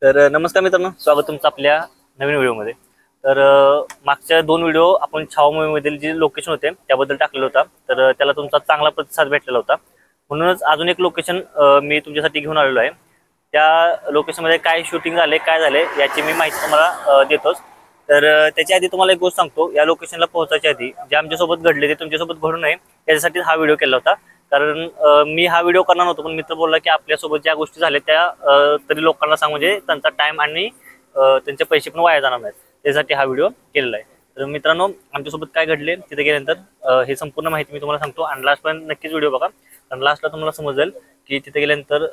तर नमस्कार मित्रांनो, स्वागत तुमचं आपल्या नवीन व्हिडिओमध्ये। तर मागच्या 2 व्हिडिओ आपण छावा मूवीमधील जे लोकेशन होते त्याबद्दल टाकलेला होता, तर त्याला तुमचा चांगला प्रतिसाद भेटलेला होता। म्हणूनच अजून एक लोकेशन मी तुमच्यासाठी घेऊन आलेलो आहे। त्या लोकेशनमध्ये काय शूटिंग झाले, काय झाले याची मी माहिती तुम्हाला देतोच। तर त्याच्या आधी तुम्हाला एक गोष्ट सांगतो, या लोकेशनला पोहोचायच्या आधी जे आमच्यासोबत घडले ते तुमच्यासोबत घडू नये यासाठी हा व्हिडिओ केला होता। कारण मी हा व्हिडिओ करणार नव्हतो, पण मित्र बोलला की आपल्यासोबत ज्या गोष्टी झाल्या त्या तरी लोकांना सांग, म्हणजे त्यांचा टाइम आणि त्यांचे पैसे पण वाया जाणार नाहीत, त्यासाठी हा व्हिडिओ केलेला आहे। तर मित्रांनो, आमच्यासोबत काय घडले तिथे गेल्यानंतर हे संपूर्ण माहिती मी तुम्हाला सांगतो आणि लास्ट पण नक्कीच व्हिडिओ बघा, कारण लास्टला तुम्हाला समजेल की तिथे गेल्यानंतर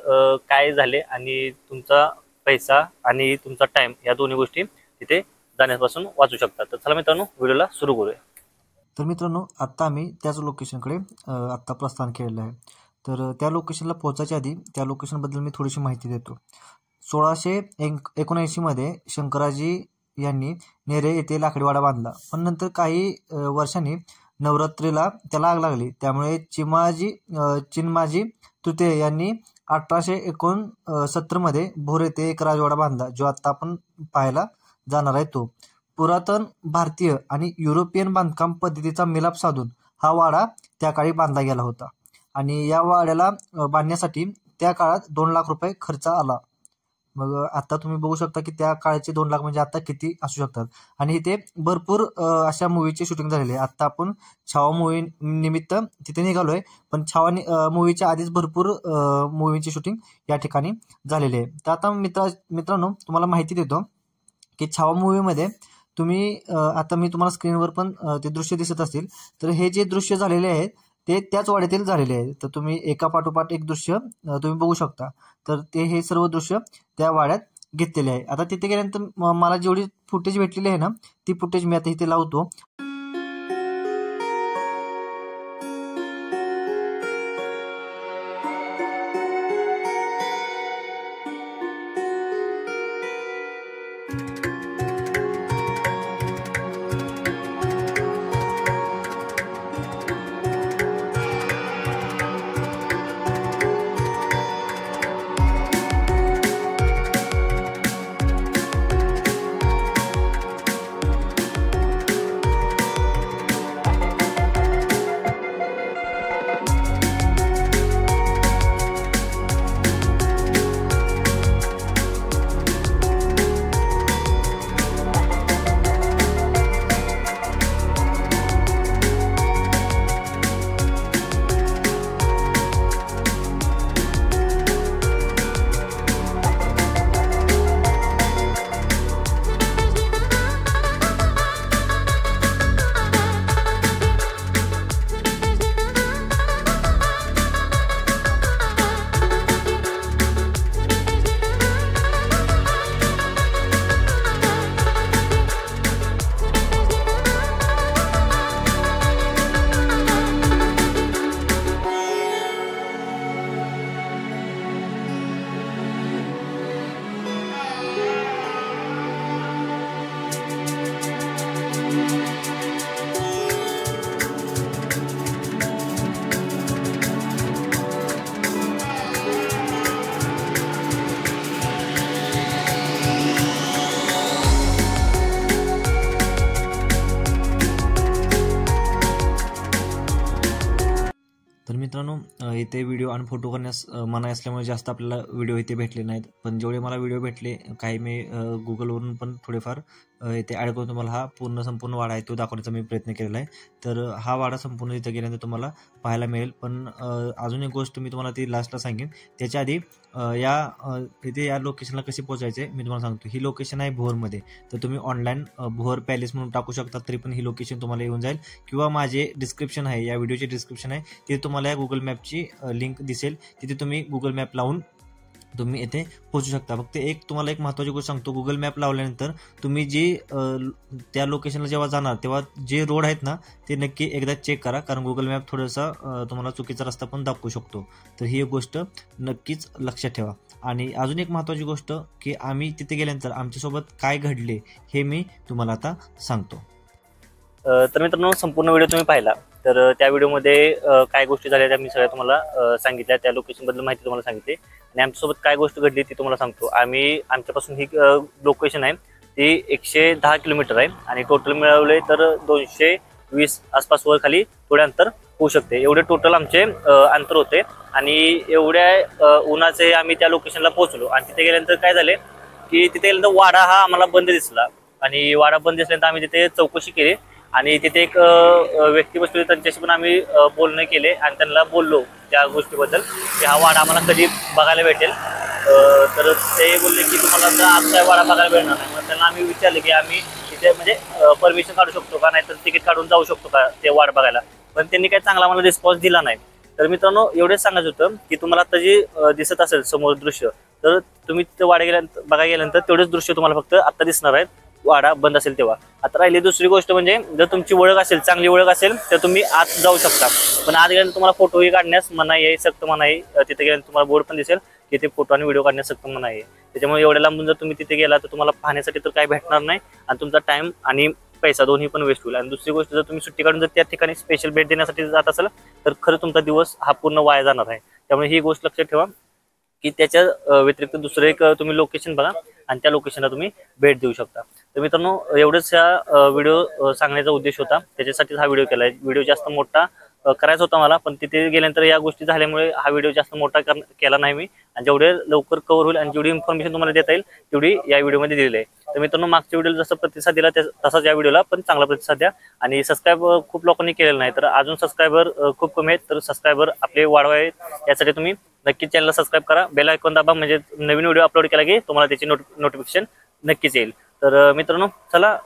काय झाले आणि तुमचा पैसा आणि तुमचा टाइम या दोन्ही गोष्टी तिथे जाण्यापासून वाचू शकतात। तर चला मित्रांनो, व्हिडिओला सुरू करूया। तर मित्रांनो, आता आम्ही त्याच लोकेशनकडे आत्ता प्रस्थान केलेलं आहे। तर त्या लोकेशनला पोहोचायच्या आधी त्या लोकेशनबद्दल मी थोडीशी माहिती देतो। 1679 मध्ये शंकराजी यांनी नेरे येथे लाकडीवाडा बांधला, पण नंतर काही वर्षांनी नवरात्रीला त्याला आग लागली, त्यामुळे चिन्माजी तृतीय यांनी 1869 मध्ये भोर येथे एक राजवाडा बांधला, जो आता आपण पाहायला जाणार आहे तो। पुरातन भारतीय आणि युरोपियन बांधकाम पद्धतीचा मिलाप साधून हा वाडा त्या काळी बांधला गेला होता आणि या वाड्याला बांधण्यासाठी त्या काळात 2 लाख रुपये खर्च आला। मग आता तुम्ही बघू शकता की त्या काळाचे 2 लाख म्हणजे आता किती असू शकतात। आणि इथे भरपूर अशा मूवीचे शूटिंग झालेले आहे। आता आपण छावा मूवी निमित्त तिथे निघालोय, पण छावा मूवीच्या आधीच भरपूर मूवीचे शूटिंग या ठिकाणी झालेले आहे। तर आता मित्रांनो, तुम्हाला माहिती देतो की छावा मूवीमध्ये तुम्ही आता मी तुम्हाला स्क्रीनवर पण ते दृश्य दिसत असतील, तर हे जे दृश्य झालेले आहेत ते त्याच वाड्यातील झालेले आहेत। तर तुम्ही एका पाठोपाठ एक दृश्य तुम्ही बघू शकता। तर ते हे सर्व दृश्य त्या वाड्यात घेतलेले आहे। आता तिथे गेल्यानंतर मला जेवढी फुटेज भेटलेली आहे ना, ती फुटेज मी आता इथे लावतो। तर मित्रांनो, इथे व्हिडिओ आणि फोटो करण्यास मनाई असल्यामुळे जास्त आपल्याला व्हिडिओ इथे भेटले नाहीत, पण जेवढे मला व्हिडिओ भेटले काही मी गुगलवरून पण थोडेफार इथे ॲड करून तुम्हाला हा संपूर्ण वाडा आहे तो दाखवण्याचा मी प्रयत्न केलेला आहे। तर हा वाडा संपूर्ण इथे गेल्यानंतर तुम्हाला पाहायला मिळेल। पण अजून एक गोष्ट मी तुम्हाला ती लास्टला सांगेन, त्याच्या आधी इथे या लोकेशनला कसे पोहोचायचे मी तुम्हाला सांगतो। ही लोकेशन आहे भोरमध्ये, तर तुम्ही ऑनलाईन भोर पॅलेस म्हणून टाकू शकता, तरी पण ही लोकेशन तुम्हाला येऊन जाईल। किंवा माझे डिस्क्रिप्शन आहे, या व्हिडिओचे डिस्क्रिप्शन आहे, तिथे तुम्हाला या गुगल मॅपची लिंक दिसेल, तिथे तुम्ही गुगल मॅप लावून तुम्ही इथे पोहोचू शकता। फक्त तुम्हाला एक महत्त्वाची गोष्ट सांगतो, गुगल मॅप लावल्यानंतर तुम्ही जे त्या लोकेशनला जेव्हा जाणार तेव्हा जे रोड आहेत ना ते नक्की एकदा चेक करा, कारण गुगल मॅप थोडासा तुम्हाला चुकीचा रस्ता पण दाखवू शकतो। तर ही एक गोष्ट नक्कीच लक्षात ठेवा। आणि अजून एक महत्त्वाची गोष्ट की आम्ही तिथे गेल्यानंतर आमच्यासोबत काय घडले हे मी तुम्हाला आता सांगतो। तर मित्रांनो, संपूर्ण व्हिडिओ तुम्ही पाहिला तर त्या व्हिडिओमध्ये काय गोष्टी झाल्या त्या मी सगळ्या तुम्हाला सांगितल्या, त्या लोकेशनबद्दल माहिती तुम्हाला सांगितली आणि आमच्यासोबत काय गोष्ट घडली ती तुम्हाला सांगतो. आमच्यापासून ही लोकेशन आहे ती 110 किलोमीटर आहे आणि टोटल मिळवले तर 220 आसपास वर खाली थोडे अंतर होऊ शकते, एवढे टोटल आमचे अंतर होते. आणि एवढ्या उन्हाचे आम्ही त्या लोकेशनला पोहोचलो आणि तिथे गेल्यानंतर काय झाले की तिथे गेल्यानंतर वाडा हा आम्हाला बंद दिसला आणि वाडा बंद दिसल्यानंतर आम्ही तिथे चौकशी केली आणि तिथे एक व्यक्ती बसले, त्यांच्याशी पण आम्ही बोलणं केले आणि त्यांना बोललो त्या गोष्टीबद्दल की हा वाडा आम्हाला कधी बघायला भेटेल. तर ते बोलले की तुम्हाला तर आज काय वाडा बघायला भेटणार नाही. मग त्यांना आम्ही विचारले की आम्ही तिथे म्हणजे परमिशन काढू शकतो का, नाही तर तिकीट काढून जाऊ शकतो का ते वाडा बघायला, पण त्यांनी काही चांगला मला रिस्पॉन्स दिला नाही. तर मित्रांनो एवढेच सांगायचं होतं की तुम्हाला आता जे दिसत असेल समोर दृश्य, तर तुम्ही तिथे वाडा गेल्यानंतर बघायला गेल्यानंतर तेवढेच दृश्य तुम्हाला फक्त आता दिसणार आहेत वाडा बंद असेल तेव्हा. आता राहिली दुसरी गोष्ट म्हणजे जर तुमची ओळख असेल, चांगली ओळख असेल तर तुम्ही आत जाऊ शकता, पण आत गेल्यानंतर तुम्हाला फोटोही काढण्यास मनाई आहे, सक्त मनाई आहे. तिथे गेल्यानंतर तुम्हाला बोर्ड पण दिसेल की ते फोटो आणि व्हिडिओ काढण्यास सक्त मनाई आहे. त्याच्यामुळे एवढ्या लांबून जर तुम्ही तिथे गेला तर तुम्हाला पाहण्यासाठी तर काही भेटणार नाही आणि तुमचा टाइम आणि पैसा दोन्ही पण वेस्ट होईल. आणि दुसरी गोष्ट जर तुम्ही सुट्टी काढून जर त्या ठिकाणी स्पेशल भेट देण्यासाठी जात असाल तर खरं तुमचा दिवस हा पूर्ण वाया जाणार आहे. त्यामुळे ही गोष्ट लक्षात ठेवा की त्याच्या व्यतिरिक्त दुसरं एक तुम्ही लोकेशन बघा आणि त्या लोकेशनला तुम्ही भेट देऊ शकता. तर मित्रांनो एवढंच हा व्हिडिओ सांगण्याचा उद्देश होता, त्याच्यासाठीच हा व्हिडिओ केला आहे. व्हिडिओ जास्त मोठा करायचा होता मला, पण तिथे गेल्यानंतर या गोष्टी झाल्यामुळे हा व्हिडिओ जास्त मोठा केला नाही मी, आणि जेवढे लवकर कव्हर होईल आणि जेवढी इन्फॉर्मेशन तुम्हाला देता येईल तेवढी या व्हिडिओमध्ये दिलेली आहे. तर मित्रांनो मागच्या व्हिडिओला जसा प्रतिसाद दिला तसाच या व्हिडिओला पण चांगला प्रतिसाद द्या आणि सबस्क्राईब खूप लोकांनी केलेलं नाही, तर अजून सबस्क्रायबर खूप कमी आहेत, तर सबस्क्रायबर आपले वाढवावे यासाठी तुम्ही नक्कीच चॅनलला सबस्क्राईब करा, बेल आयकॉन दाबा, म्हणजे नवीन व्हिडिओ अपलोड केला की तुम्हाला त्याची नोटिफिकेशन नक्कीच येईल. तर मित्रांनो चला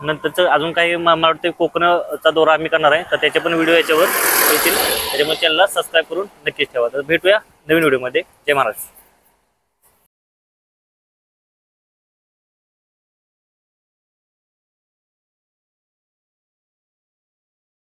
नंतरचं अजून काही मला वाटतं कोकणचा दौरा आम्ही करणार आहे, तर त्याचे पण व्हिडिओ याच्यावर येतील, त्याच्यामुळे चॅनलला सबस्क्राईब करून नक्कीच ठेवा. तर भेटूया नवीन व्हिडिओमध्ये. जय महाराज.